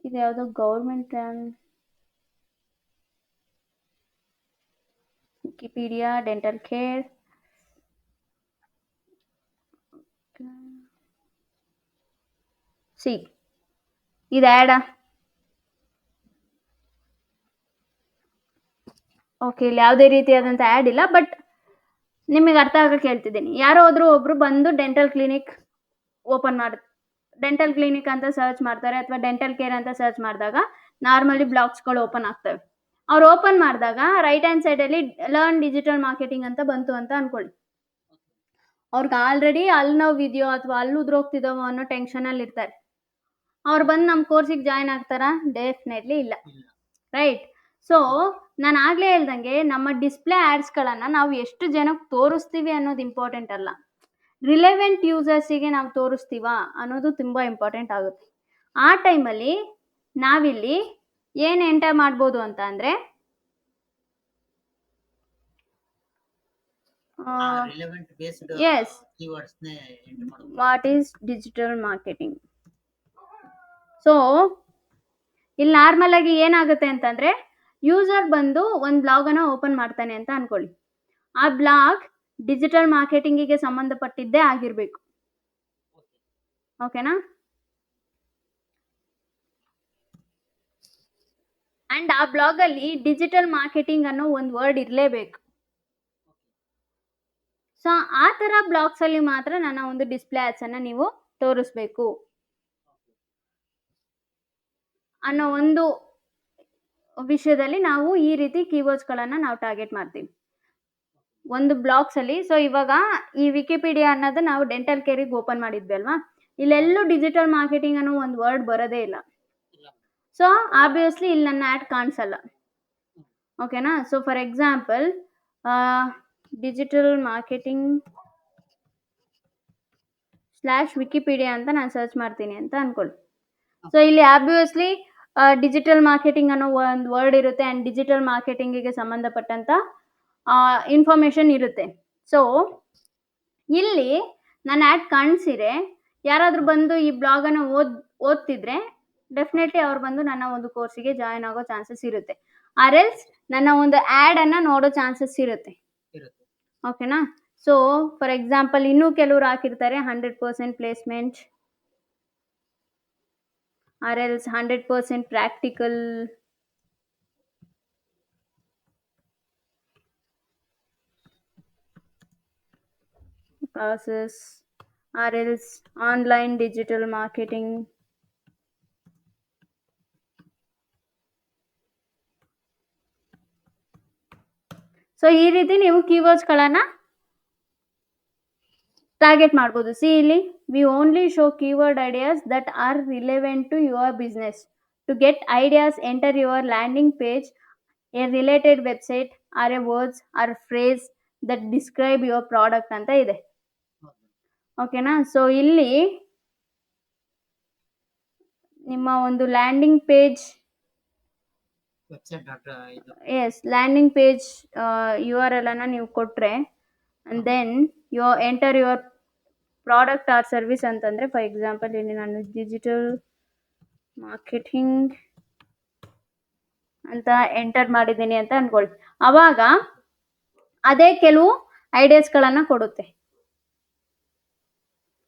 ಇದು ಯಾವುದೋ government Wikipedia dental care C ಇದು ಆ್ಯಡಾ? ಓಕೆ, ಇಲ್ಲಿ ಯಾವುದೇ ರೀತಿಯಾದಂಥ ಆ್ಯಡ್ ಇಲ್ಲ. ಬಟ್ ನಿಮಗೆ ಅರ್ಥ ಆಗಕ್ಕೆ ಹೇಳ್ತಿದ್ದೀನಿ. ಯಾರೋ ಒಬ್ರು ಬಂದು dental clinic open dental clinic ಅಂತ ಸರ್ಚ್ ಮಾಡ್ತಾರೆ ಅಥವಾ ಡೆಂಟಲ್ ಕೇರ್ ಅಂತ ಸರ್ಚ್ ಮಾಡಿದಾಗ ನಾರ್ಮಲಿ ಬ್ಲಾಗ್ಸ್ಗಳು ಓಪನ್ ಆಗ್ತವೆ. ಅವ್ರು ಓಪನ್ ಮಾಡಿದಾಗ ರೈಟ್ ಹ್ಯಾಂಡ್ ಸೈಡಲ್ಲಿ ಲರ್ನ್ ಡಿಜಿಟಲ್ ಮಾರ್ಕೆಟಿಂಗ್ ಅಂತ ಬಂತು ಅಂತ ಅನ್ಕೊಳ್ಳಿ. ಅವ್ರಿಗೆ ಆಲ್ರೆಡಿ ಅಲ್ಲಿ ನೋವು ಇದೆಯೋ ಅಥವಾ ಅಲ್ಲಿ ಉದ್ರೋಗ್ತಿದ್ದಾವೋ ಅನ್ನೋ ಟೆನ್ಷನಲ್ಲಿ ಇರ್ತಾರೆ. ಅವ್ರು ಬಂದು ನಮ್ಮ ಕೋರ್ಸಿಗೆ ಜಾಯ್ನ್ ಆಗ್ತಾರಾ? ಡೆಫಿನೆಟ್ಲಿ ಇಲ್ಲ. ರೈಟ್? ಸೊ ನಾನು ಆಗಲೇ ಹೇಳ್ದಂಗೆ ನಮ್ಮ ಡಿಸ್ಪ್ಲೇ ಆ್ಯಡ್ಸ್ಗಳನ್ನು ನಾವು ಎಷ್ಟು ಜನಕ್ಕೆ ತೋರಿಸ್ತೀವಿ ಅನ್ನೋದು ಇಂಪಾರ್ಟೆಂಟ್ ಅಲ್ಲ, ರಿಲೆವೆಂಟ್ ಯೂಸರ್ಸಿಗೆ ನಾವು ತೋರಿಸ್ತೀವಾ ಅನ್ನೋದು ತುಂಬ ಇಂಪಾರ್ಟೆಂಟ್ ಆಗುತ್ತೆ. ಆ ಟೈಮಲ್ಲಿ ನಾವಿಲ್ಲಿ ಏನು ಎಂಟರ್ ಮಾಡ್ಬೋದು ಅಂತ ಅಂದರೆ ರಿಲೆವೆಂಟ್ ಬೇಸ್ಡ್ ಎಸ್ ಕೀವರ್ಡ್ಸ್ ನೇ ಎಂಟರ್ ಮಾಡಬಹುದು. What is digital marketing. So ಇಲ್ಲಿ ನಾರ್ಮಲ್ ಆಗಿ ಏನಾಗುತ್ತೆ ಅಂತಂದ್ರೆ ಯೂಸರ್ ಬಂದು ಒಂದು ಬ್ಲಾಗನ್ನು ಓಪನ್ ಮಾಡ್ತಾನೆ ಅಂತ ಅನ್ಕೊಳ್ಳಿ. ಆ ಬ್ಲಾಗ್ ಡಿಜಿಟಲ್ ಮಾರ್ಕೆಟಿಂಗಿಗೆ ಸಂಬಂಧಪಟ್ಟಿದ್ದೇ ಆಗಿರಬೇಕು. ಓಕೆನಾ? ಅಂಡ್ ಆ ಬ್ಲಾಗಲ್ಲಿ ಡಿಜಿಟಲ್ ಮಾರ್ಕೆಟಿಂಗ್ ಅನ್ನೋ ಒಂದು ವರ್ಡ್ ಇರಲೇಬೇಕು. ಸೊ ಆ ಥರ ಬ್ಲಾಗ್ಸಲ್ಲಿ ಮಾತ್ರ ನನ್ನ ಒಂದು ಡಿಸ್ಪ್ಲೇ ಆ್ಯಡ್ಸನ್ನು ನೀವು ತೋರಿಸ್ಬೇಕು ಅನ್ನೋ ಒಂದು ವಿಷಯದಲ್ಲಿ ನಾವು ಈ ರೀತಿ ಕೀವರ್ಡ್ಸ್ಗಳನ್ನು ನಾವು ಟಾರ್ಗೆಟ್ ಮಾಡ್ತೀವಿ ಒಂದು ಬ್ಲಾಗ್ಸಲ್ಲಿ. ಸೊ ಇವಾಗ ಈ ವಿಕಿಪೀಡಿಯಾ ಅನ್ನೋದು ನಾವು ಡೆಂಟಲ್ ಕೇರಿಗೆ ಓಪನ್ ಮಾಡಿದ್ವಿ ಅಲ್ವಾ, ಇಲ್ಲೆಲ್ಲೂ ಡಿಜಿಟಲ್ ಮಾರ್ಕೆಟಿಂಗ್ ಅನ್ನೋ ಒಂದು ವರ್ಡ್ ಬರೋದೇ ಇಲ್ಲ. ಸೊ ಆಬ್ವಿಯಸ್ಲಿ ಇಲ್ಲಿ ನನ್ನ ಆ್ಯಡ್ ಕಾಣಿಸಲ್ಲ. ಓಕೆನಾ? So for example digital marketing /Wikipedia ಅಂತ ನಾನು ಸರ್ಚ್ ಮಾಡ್ತೀನಿ ಅಂತ ಅನ್ಕೊಳ್ಳಿ. ಸೊ ಇಲ್ಲಿ ಆಬ್ವಿಯಸ್ಲಿ ಡಿಜಿಟಲ್ ಮಾರ್ಕೆಟಿಂಗ್ ಅನ್ನೋ ಒಂದು ವರ್ಡ್ ಇರುತ್ತೆ ಆ್ಯಂಡ್ ಡಿಜಿಟಲ್ ಮಾರ್ಕೆಟಿಂಗಿಗೆ ಸಂಬಂಧಪಟ್ಟಂಥ ಇನ್ಫಾರ್ಮೇಷನ್ ಇರುತ್ತೆ. ಸೊ ಇಲ್ಲಿ ನನ್ನ ಆ್ಯಡ್ ಕಾಣಿಸಿರೆ ಯಾರಾದರೂ ಬಂದು ಈ ಬ್ಲಾಗನ್ನು ಓದ್ತಿದ್ರೆ ಡೆಫಿನೆಟ್ಲಿ ಅವ್ರು ಬಂದು ನನ್ನ ಒಂದು ಕೋರ್ಸಿಗೆ ಜಾಯ್ನ್ ಆಗೋ ಚಾನ್ಸಸ್ ಇರುತ್ತೆ. ಆರ್ ಎಲ್ಸ್ ನನ್ನ ಒಂದು ಆ್ಯಡನ್ನು ನೋಡೋ ಚಾನ್ಸಸ್ ಇರುತ್ತೆ. ಓಕೆನಾ? ಸೊ ಫಾರ್ ಎಕ್ಸಾಂಪಲ್ ಇನ್ನೂ ಕೆಲವರು ಹಾಕಿರ್ತಾರೆ 100% placement or else 100% practical classes or else online digital marketing. So ಈ ರೀತಿ ನೀವು ಕೀವರ್ಡ್ಸ್ಗಳನ್ನು ಟಾರ್ಗೆಟ್ ಮಾಡ್ಬೋದು. ಸಿ ಇಲ್ಲಿ we only show keyword ideas that are relevant to your business. To get ideas enter your landing page, a related website or a words or phrase that describe your product ಅಂತ ಇದೆ. ಓಕೆನಾ? So ಇಲ್ಲಿ ನಿಮ್ಮ ಒಂದು landing page yes landing page URL ಅನ್ನು ನೀವು ಕೊಟ್ಟರೆ and then enter your product or service ಅಂತಂದರೆ ಫಾರ್ ಎಕ್ಸಾಂಪಲ್ ಇಲ್ಲಿ ನಾನು ಡಿಜಿಟಲ್ ಮಾರ್ಕೆಟಿಂಗ್ ಅಂತ ಎಂಟರ್ ಮಾಡಿದ್ದೀನಿ ಅಂತ ಅಂದ್ಕೊಳ್ಳಿ. ಆವಾಗ ಅದೇ ಕೆಲವು ಐಡಿಯಾಸ್ಗಳನ್ನು ಕೊಡುತ್ತೆ.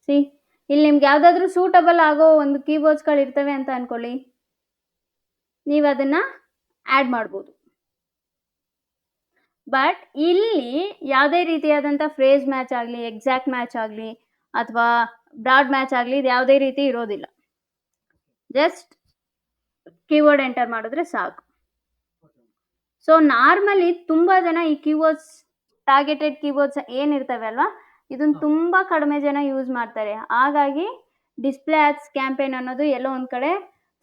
ಸಿ ಇಲ್ಲಿ ನಿಮ್ಗೆ ಯಾವುದಾದ್ರೂ ಸೂಟಬಲ್ ಆಗೋ ಒಂದು ಕೀವರ್ಡ್ಸ್ಗಳು ಇರ್ತವೆ ಅಂತ ಅಂದ್ಕೊಳ್ಳಿ, ನೀವು ಅದನ್ನು ಆ್ಯಡ್ ಮಾಡ್ಬೋದು. ಬಟ್ ಇಲ್ಲಿ ಯಾವುದೇ ರೀತಿಯಾದಂಥ ಫ್ರೇಸ್ ಮ್ಯಾಚ್ ಆಗಲಿ, ಎಕ್ಸಾಕ್ಟ್ ಮ್ಯಾಚ್ ಆಗಲಿ ಅಥವಾ ಬ್ರಾಡ್ ಮ್ಯಾಚ್ ಆಗಲಿ ಇದು ಯಾವುದೇ ರೀತಿ ಇರೋದಿಲ್ಲ. ಜಸ್ಟ್ ಕೀವರ್ಡ್ ಎಂಟರ್ ಮಾಡಿದ್ರೆ ಸಾಕು. ಸೊ ನಾರ್ಮಲಿ ತುಂಬ ಜನ ಈ ಕೀವರ್ಡ್ಸ್, ಟಾರ್ಗೆಟೆಡ್ ಕೀವರ್ಡ್ಸ್ ಏನಿರ್ತವೆ ಅಲ್ವಾ, ಇದನ್ನ ತುಂಬ ಕಡಿಮೆ ಜನ ಯೂಸ್ ಮಾಡ್ತಾರೆ. ಹಾಗಾಗಿ ಡಿಸ್ಪ್ಲೇ ಆಡ್ಸ್ ಕ್ಯಾಂಪೇನ್ ಅನ್ನೋದು ಎಲ್ಲೋ ಒಂದು ಕಡೆ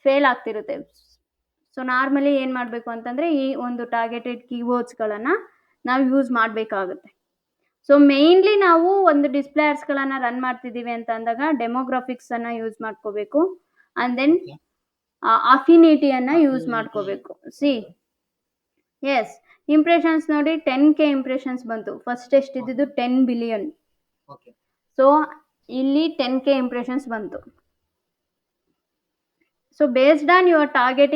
ಫೇಲ್ ಆಗ್ತಿರುತ್ತೆ. ಸೊ ನಾರ್ಮಲಿ ಏನು ಮಾಡಬೇಕು ಅಂತಂದರೆ ಈ ಒಂದು ಟಾರ್ಗೆಟೆಡ್ ಕೀವರ್ಡ್ಸ್ಗಳನ್ನು ನಾವು ಯೂಸ್ ಮಾಡಬೇಕಾಗುತ್ತೆ. ಸೊ ಮೇಯ್ನ್ಲಿ ನಾವು ಒಂದು ಡಿಸ್ಪ್ಲೇ ಆಡ್ಸ್ಗಳನ್ನು ರನ್ ಮಾಡ್ತಿದ್ದೀವಿ ಅಂತ ಅಂದಾಗ ಡೆಮೋಗ್ರಾಫಿಕ್ಸನ್ನು ಯೂಸ್ ಮಾಡ್ಕೋಬೇಕು. ಆ್ಯಂಡ್ ದೆನ್ ಅಫಿನಿಟಿಯನ್ನು ಯೂಸ್ ಮಾಡ್ಕೋಬೇಕು. ಎಸ್, ಇಂಪ್ರೆಷನ್ಸ್ ನೋಡಿ 10K ಇಂಪ್ರೆಷನ್ಸ್ ಬಂತು. ಫಸ್ಟ್ ಎಷ್ಟಿದ್ದು 10 ಬಿಲಿಯನ್. ಓಕೆ. ಸೊ ಇಲ್ಲಿ 10K ಇಂಪ್ರೆಷನ್ಸ್ ಬಂತು. So based on your targeting